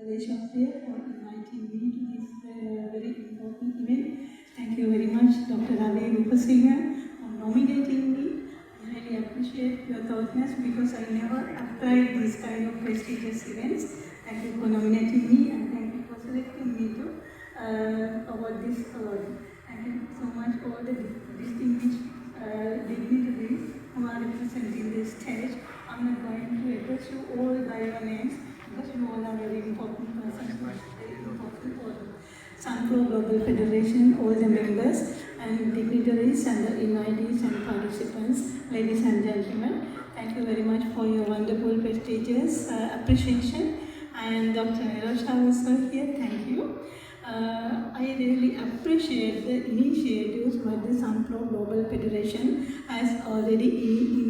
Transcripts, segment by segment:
Shafia for inviting me to this very important event. Thank you very much, Dr. Ravi Rupasinghe, for nominating me. I really appreciate your thoughtfulness because I never applied these kind of prestigious events. Thank you for nominating me and thank you for selecting me to award this award. Thank you so much for all the distinguished dignitaries who are representing this stage. I'm not going to address you all by your names because you all are very important persons, very important for SUNFO Global Federation, all the members and dignitaries and the invitees and participants, ladies and gentlemen. Thank you very much for your wonderful, prestigious appreciation. And Dr. Nirosha also here, thank you. I really appreciate the initiatives that the SUNFO Global Federation has already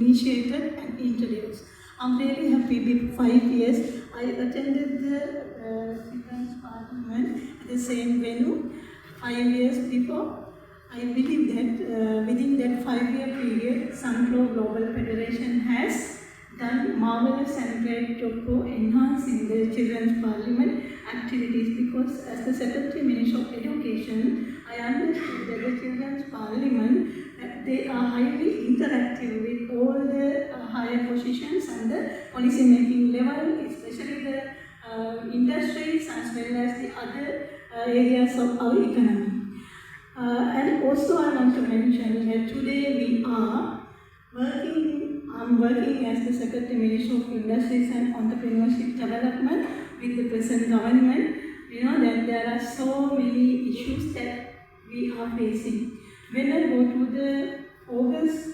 initiated and introduced. I'm really happy with 5 years. I attended the Children's Parliament at the same venue 5 years before. I believe that within that 5-year period, SUNFO Global Federation has done marvelous and great job for enhancing the Children's Parliament activities because as the Secretary Minister of Education, I understood that the Children's Parliament, they are highly interactive with all the higher positions and the policy making level, especially the industries as well as the other areas of our economy. And also I want to mention that today I'm working as the Secretary Minister of Industries and Entrepreneurship Development with the present government. You know that there are so many issues that we are facing. When I go to the August,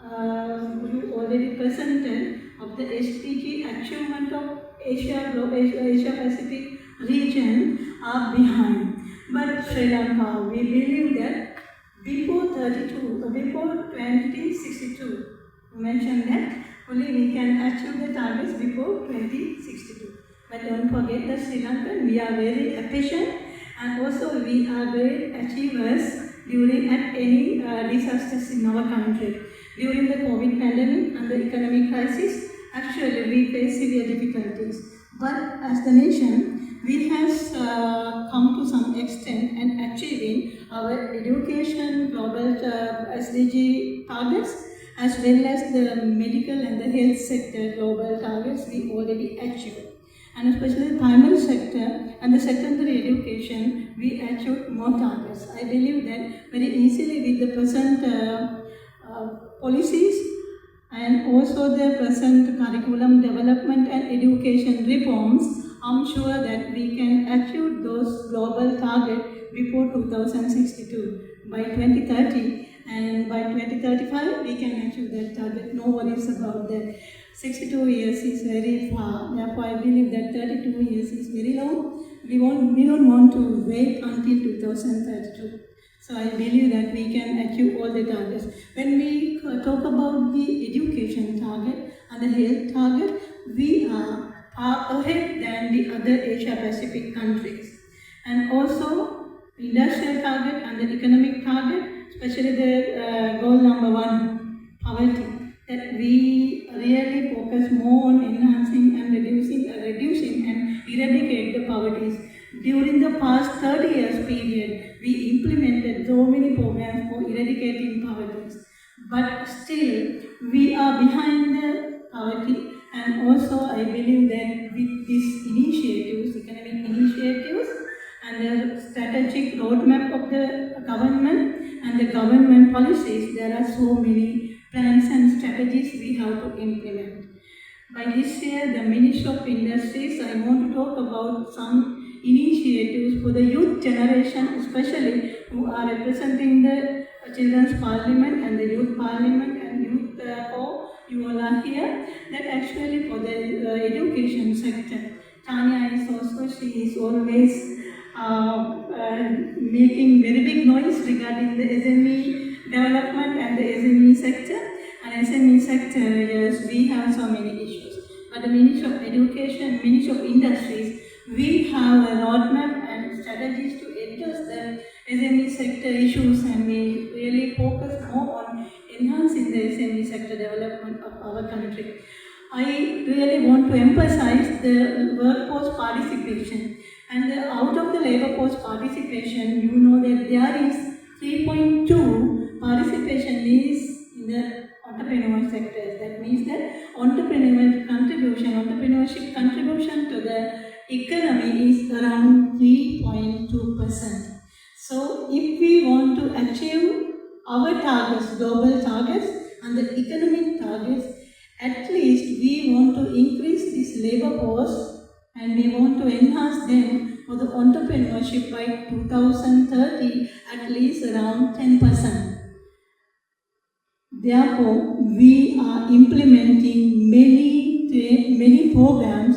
you already presented of the SDG achievement of Asia Pacific region are behind. But Sri Lanka, we believe that before 2062, you mentioned that only we can achieve the targets before 2062. But don't forget that Sri Lanka, we are very efficient and also we are great achievers during any disasters in our country. During the COVID pandemic and the economic crisis, actually we face severe difficulties. But as the nation, we have come to some extent and achieving our education, global SDG targets, as well as the medical and the health sector global targets we already achieved. And especially the primary sector and the secondary education, we achieved more targets. I believe that very easily with the present policies and also the present curriculum development and education reforms, I'm sure that we can achieve those global targets before 2062 by 2030. And by 2035, we can achieve that target. No worries about that. 62 years is very far. Therefore, I believe that 32 years is very long. We don't want to wait until 2032. So I believe that we can achieve all the targets. When we talk about the education target and the health target, we are ahead than the other Asia Pacific countries. And also, industrial target and the economic target, especially the goal number 1, poverty, that we really focus more on enhancing and reducing and eradicate the poverty. During the past 30 years period, we implemented so many programs for eradicating poverty. But still, we are behind the poverty, and also I believe that with these initiatives, economic initiatives, and the strategic roadmap of the government and the government policies, there are so many plans and strategies we have to implement. By this year, the Ministry of Industries, I want to talk about some initiatives for the youth generation, especially who are representing the Children's Parliament and the Youth Parliament and Youth you all are here, that actually for the education sector. Tanya is also, she is always making very big noise regarding the SME development and the SME sector. And SME sector, yes, we have so many issues. But the Ministry of Education, Ministry of Industries, we have a roadmap and strategies to address the SME sector issues, and we really focus more on enhancing the SME sector development of our country. I really want to emphasize the workforce participation. And out of the labor force participation, you know that there is 3.2 participation is in the entrepreneurial sector. That means that entrepreneurship contribution to the economy is around 3.2%. So if we want to achieve our targets, global targets and the economic targets, at least we want to increase this labor force and we want to enhance them for the entrepreneurship by 2030 at least around 10%. Therefore, we are implementing many programs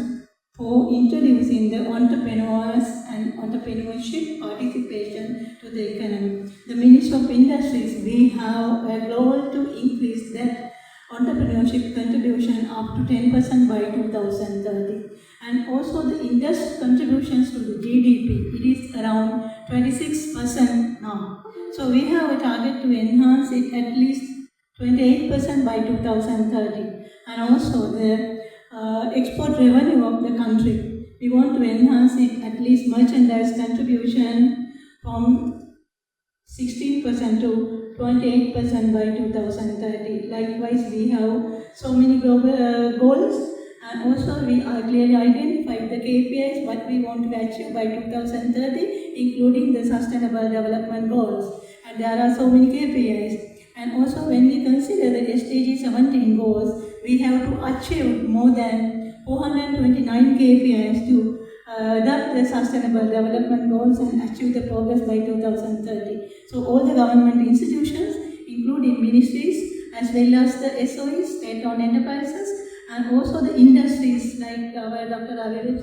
for introducing the entrepreneurs and entrepreneurship participation to the economy. The Ministry of Industries, we have a goal to increase that entrepreneurship contribution up to 10% by 2030. And also the industry contributions to the GDP, it is around 26% now. So we have a target to enhance it at least 28% by 2030. And also the export revenue of the country, we want to enhance it at least merchandise contribution from 16% to 28% by 2030. Likewise, we have so many global goals, and also we are clearly identified the KPIs what we want to achieve by 2030, including the Sustainable Development Goals. And there are so many KPIs. And also when we consider the SDG 17 goals, we have to achieve more than 429 KPIs to adopt the Sustainable Development Goals and achieve the progress by 2030. So all the government institutions, including ministries, as well as the SOEs, state-owned enterprises, and also the industries like our Dr. Avi,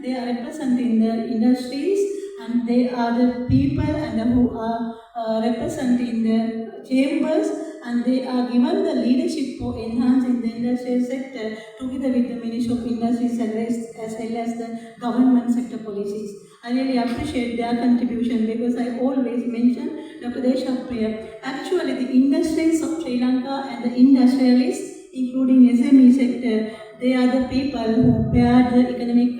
they are representing the industries and they are the people and who are representing the chambers, and they are given the leadership for enhancing the industrial sector together with the Ministry of Industries as well as the government sector policies. I really appreciate their contribution because I always mention Dr. Deshapriya. Actually, the industries of Sri Lanka and the industrialists, including SME sector, they are the people who bear the economic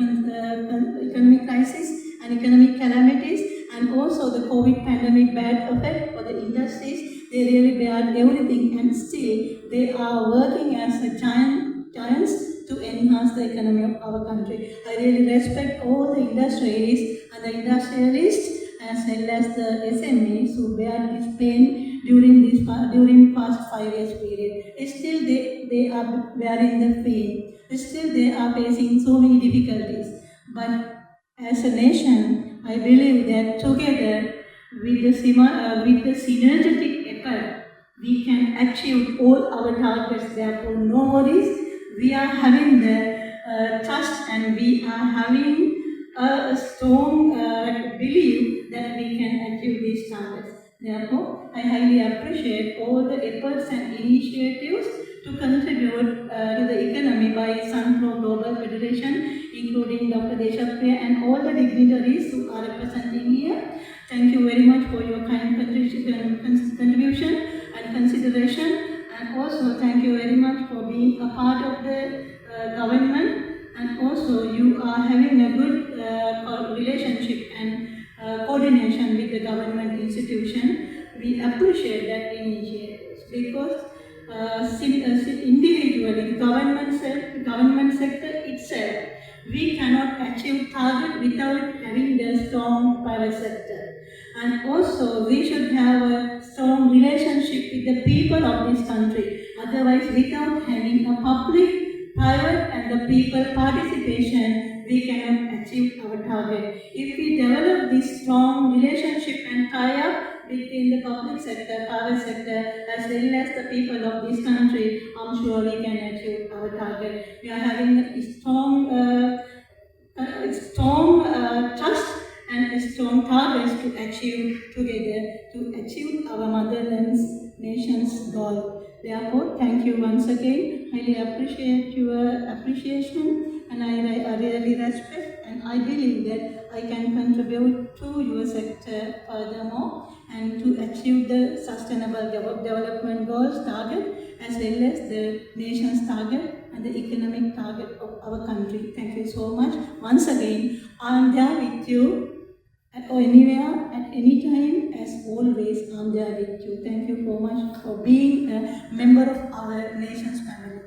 crisis and economic calamities, and also the COVID pandemic bad effect for the industries. They really bear everything, and still they are working as a giants to enhance the economy of our country. I really respect all the industries and the industrialists as well as the SMEs who bear this pain during past 5 years period. Still they are bearing the pain. Still they are facing so many difficulties. But as a nation, I believe that together with the synergetic effort, we can achieve all our targets. Therefore, no worries. We are having the trust and we are having a strong belief that we can achieve these targets. Therefore, I highly appreciate all the efforts and initiatives to contribute to the economy by SUNFO Global Federation, including Dr. Deshapriya and all the dignitaries who are representing here. Thank you very much for your kind contribution and consideration, and also thank you very much for being a part of the government, and also you are having a good relationship and coordination with the government institution. We appreciate that initiative because individually, government sector itself, we cannot achieve target without having the strong private sector. And also, we should have a strong relationship with the people of this country. Otherwise, without having a public, private and the people participation, we cannot achieve our target. If we develop this strong relationship and tie-up between the public sector, private sector, as well as the people of this country, I'm sure we can achieve our target. We are having a strong trust and a strong targets to achieve together, to achieve our motherland's nation's goal. Therefore, thank you once again. Highly appreciate your appreciation, and I really respect, and I believe that I can contribute to your sector furthermore and to achieve the Sustainable Development Goals target as well as the nation's target. and the economic target of our country. Thank you so much. Once again, I am there with you anywhere, at any time, as always. I am there with you. Thank you so much for being a member of our nation's family.